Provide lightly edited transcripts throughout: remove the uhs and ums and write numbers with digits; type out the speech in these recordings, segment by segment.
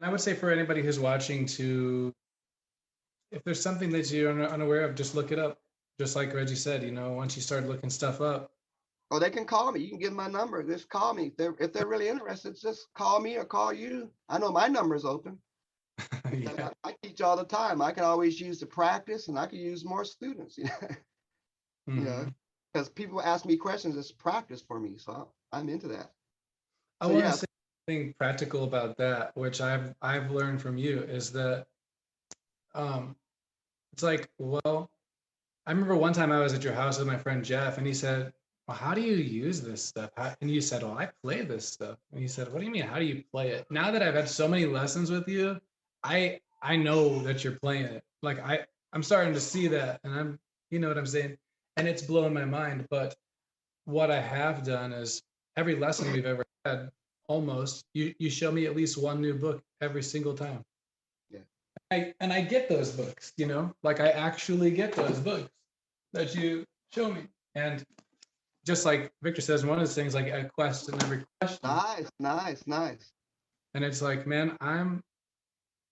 I would say for anybody who's watching to, if there's something that you're unaware of, just look it up. Just like Reggie said, once you start looking stuff up, Or they can call me. You can give my number. Just call me. If they're really interested, just call me or call you. I know my number is open because yeah. I teach all the time. I can always use the practice, and I can use more students. You know, Hmm. because people ask me questions. It's practice for me, so I'm into that. I So want to yeah, say something practical about that, which I've learned from you, is that um, it's like, well, I remember one time I was at your house with my friend Jeff, and he said, "Well, how do you use this stuff?" And you said, "Well, I play this stuff." And he said, "What do you mean? How do you play it?" Now that I've had so many lessons with you, I know that you're playing it. Like I'm starting to see that, and you know what I'm saying, and it's blowing my mind. But what I have done is every lesson we've ever had, almost you show me at least one new book every single time. yeah. I get those books, like I actually get those books that you show me. And just like Victor says, one of the things like a quest in every question. Nice, nice, nice. And it's like, man,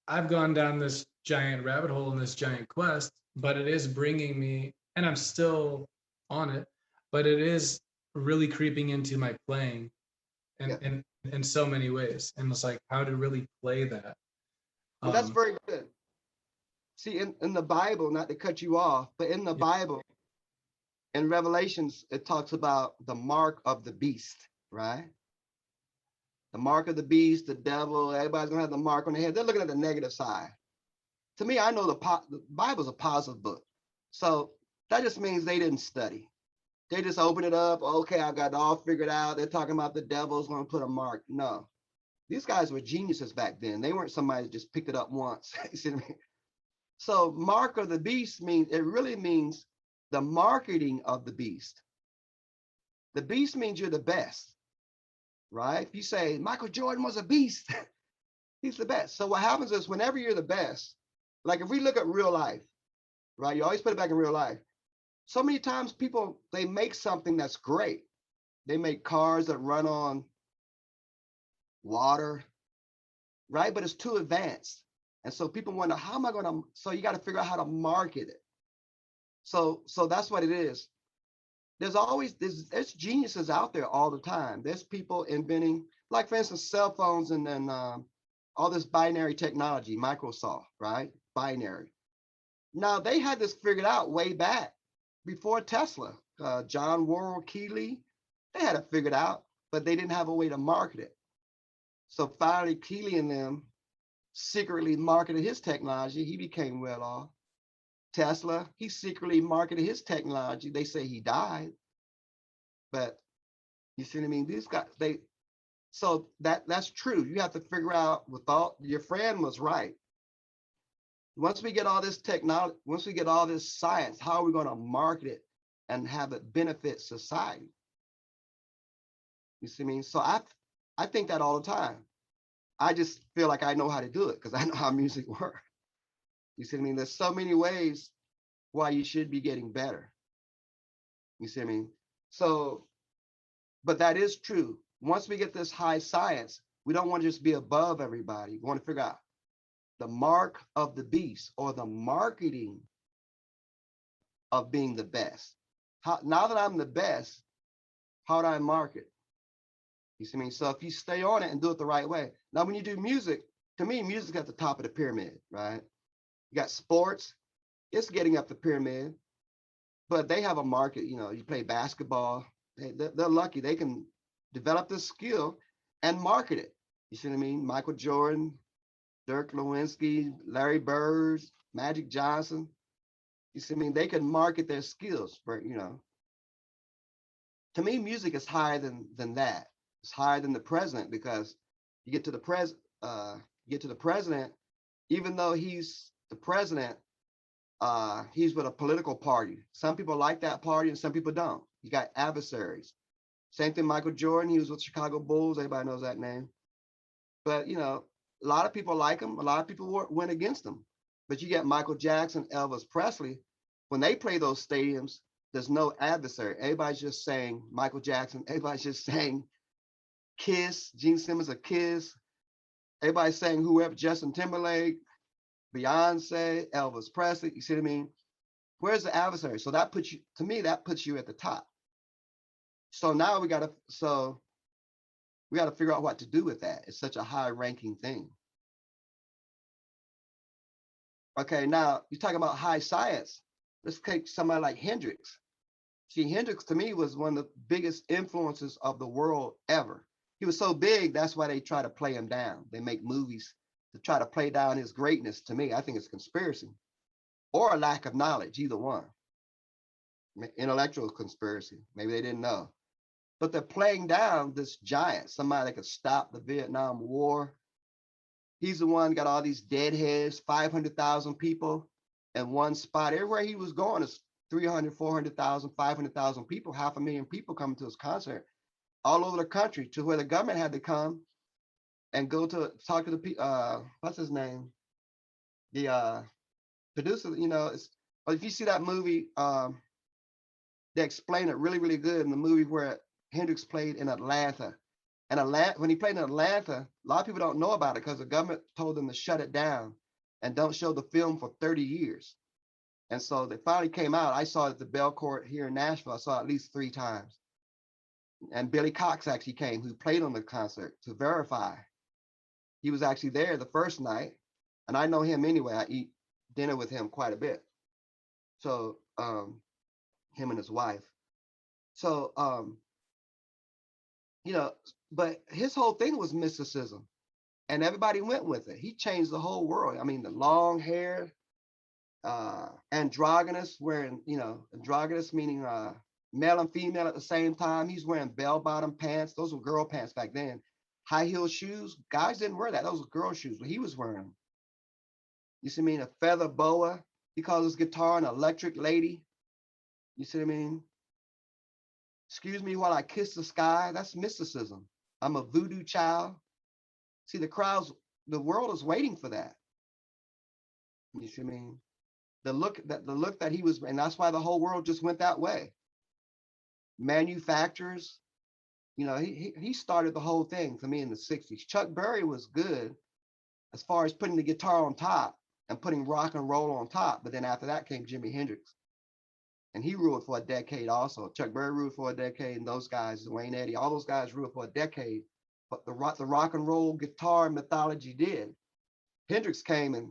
I've gone down this giant rabbit hole in this giant quest, but it is bringing me, and I'm still on it, but it is really creeping into my playing Yeah. in so many ways. And it's like how to really play that. Well, that's Um, very good. See, in the Bible, not to cut you off, but in the yeah, Bible, in Revelations, it talks about the mark of the beast, right? The mark of the beast, the devil, everybody's gonna have the mark on their head. They're looking at the negative side. To me, I know the Bible's a positive book. So that just means they didn't study. They just open it up. Okay, I got it all figured out. They're talking about the devil's gonna put a mark. No. These guys were geniuses back then. They weren't somebody that just picked it up once. You see what I mean? So mark of the beast means it really means the marketing of the beast. The beast means you're the best, right? If you say Michael Jordan was a beast, he's the best. So what happens is whenever you're the best, like if we look at real life, right? You always put it back in real life. So many times people they make something that's great. They make cars that run on water, right? But it's too advanced. And so people wonder, how am I going to? So you got to figure out how to market it. So that's what it is. There's geniuses out there all the time. There's people inventing, like for instance, cell phones and then all this binary technology, Microsoft, right? Binary. Now they had this figured out way back before Tesla. John Worrell Keeley, they had it figured out, but they didn't have a way to market it. So finally, Keeley and them secretly marketed his technology. He became well off. Tesla, he secretly marketed his technology. They say he died, but you see what I mean? These guys, so that's true. You have to figure out with all your friend was right. Once we get all this technology, once we get all this science, how are we going to market it and have it benefit society? You see what I mean? So I think that all the time. I just feel like I know how to do it because I know how music works. You see what I mean? There's so many ways why you should be getting better. You see what I mean? So, but that is true. Once we get this high science, we don't want to just be above everybody. We want to figure out the mark of the beast or the marketing of being the best. How, now that I'm the best, how do I market? You see what I mean? So if you stay on it and do it the right way. Now, when you do music, to me, music's at the top of the pyramid, right? You got sports, it's getting up the pyramid, but they have a market. You play basketball, they're lucky. They can develop this skill and market it. You see what I mean? Michael Jordan, Dirk Nowitzki, Larry Bird, Magic Johnson. You see what I mean? They can market their skills for. To me, music is higher than that. It's higher than the president because you get to the president, even though he's the president, he's with a political party. Some people like that party and some people don't. You got adversaries. Same thing, Michael Jordan, he was with Chicago Bulls. Everybody knows that name. But, a lot of people like him. A lot of people went against him. But you get Michael Jackson, Elvis Presley. When they play those stadiums, there's no adversary. Everybody's just saying Michael Jackson. Everybody's just saying Kiss, Gene Simmons, a Kiss. Everybody's saying whoever, Justin Timberlake, Beyonce, Elvis Presley. You see what I mean? Where's the adversary? So that puts you, to me, that puts you at the top. So now we gotta figure out what to do with that. It's such a high ranking thing. Okay, now you're talking about high science. Let's take somebody like Hendrix. See, Hendrix to me was one of the biggest influences of the world ever. He was so big, that's why they try to play him down. They make movies to try to play down his greatness. To me, I think it's a conspiracy or a lack of knowledge, either one. Intellectual conspiracy. Maybe they didn't know. But they're playing down this giant, somebody that could stop the Vietnam War. He's the one got all these deadheads, 500,000 people in one spot. Everywhere he was going is 300, 400,000, 500,000 people, 500,000 people coming to his concert all over the country, to where the government had to come and go to talk to the what's his name? The producer, you know, if you see that movie, they explain it really, really good in the movie where Hendrix played in Atlanta. And when he played in Atlanta, a lot of people don't know about it because the government told them to shut it down and don't show the film for 30 years. And so they finally came out. I saw it at the Bell Court here in Nashville. I saw it at least 3 times. And Billy Cox actually came, who played on the concert, to verify. He was actually there the first night. And I know him anyway. I eat dinner with him quite a bit. So him and his wife. So, you know, but his whole thing was mysticism, and everybody went with it. He changed the whole world. I mean, the long hair, androgynous, wearing, you know, androgynous meaning male and female at the same time. He's wearing bell-bottom pants. Those were girl pants back then. High heel shoes. Guys didn't wear that. Those were girl shoes, but he was wearing them. You see what I mean? A feather boa. He calls his guitar an electric lady. You see what I mean? Excuse me while I kiss the sky. That's mysticism. I'm a voodoo child. See, the world is waiting for that. You see what I mean? The look that he was, and that's why the whole world just went that way. Manufacturers, you know, he started the whole thing for me in the 60s. Chuck Berry was good as far as putting the guitar on top and putting rock and roll on top. But then after that came Jimi Hendrix. And he ruled for a decade also. Chuck Berry ruled for a decade, and those guys, Wayne Eddy, all those guys ruled for a decade. But the rock and roll guitar mythology did. Hendrix came and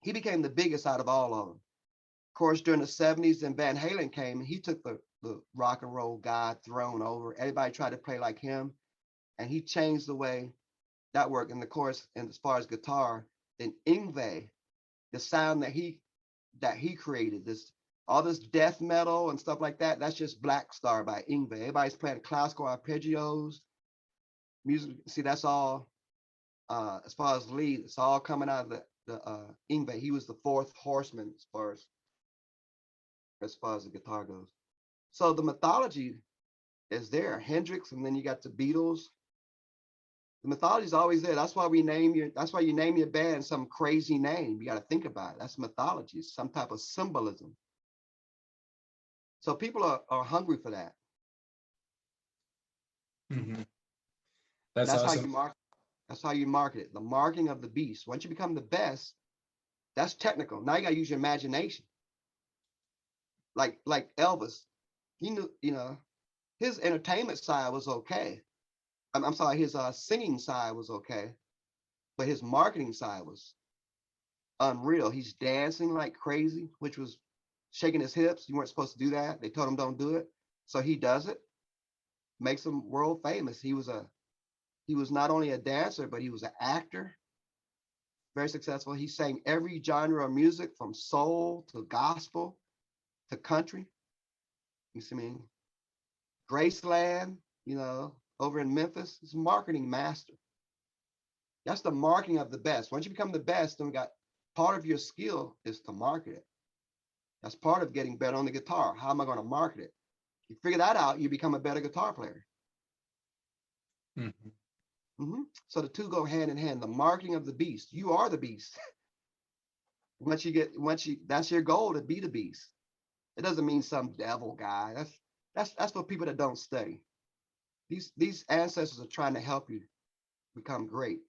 he became the biggest out of all of them. Of course, during the 70s, then Van Halen came and he took the rock and roll god throne over. Everybody tried to play like him, and he changed the way that worked. And of course, and as far as guitar, then Yngwie, the sound that he created, all this death metal and stuff like that, that's just Black Star by Yngwie. Everybody's playing classical arpeggios, music. See, that's all, as far as lead, it's all coming out of the Yngwie. He was the 4th horseman as far as the guitar goes. So the mythology is there. Hendrix, and then you got the Beatles. The mythology is always there. That's why you name your band some crazy name. You got to think about it. That's mythology. It's some type of symbolism. So people are hungry for that. Mm-hmm. That's How awesome. you market. That's how you market it. The marketing of the beast. Once you become the best, that's technical. Now you got to use your imagination. Like Elvis, he knew, you know, his entertainment side was okay. I'm sorry, his singing side was okay, but his marketing side was unreal. He's dancing like crazy, which was shaking his hips. You weren't supposed to do that. They told him don't do it. So he does it, makes him world famous. He was not only a dancer, but he was an actor, very successful. He sang every genre of music from soul to gospel to country. You see me? Graceland, you know, over in Memphis, he's a marketing master. That's the marketing of the best. Once you become the best, then we got part of your skill is to market it. That's part of getting better on the guitar. How am I going to market it? You figure that out, you become a better guitar player. Mm-hmm. Mm-hmm. So the two go hand in hand. The marketing of the beast. You are the beast. That's your goal, to be the beast. It doesn't mean some devil guy. That's for people that don't study. These ancestors are trying to help you become great.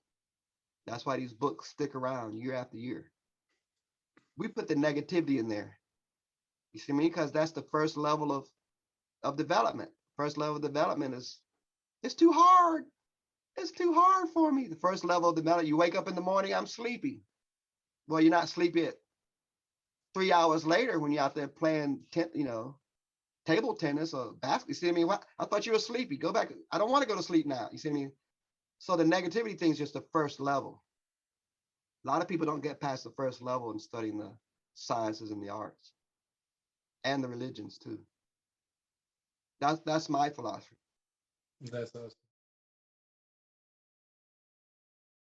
That's why these books stick around year after year. We put the negativity in there. You see me? Because that's the first level of development. First level of development is, it's too hard. It's too hard for me. The first level of development, you wake up in the morning, I'm sleepy. Well, you're not sleepy at 3 hours later when you're out there playing, table tennis or basketball. You see what I mean? What? I thought you were sleepy. Go back. I don't want to go to sleep now. You see what I mean? So the negativity thing is just the first level. A lot of people don't get past the first level in studying the sciences and the arts and the religions too. That's my philosophy. That's awesome.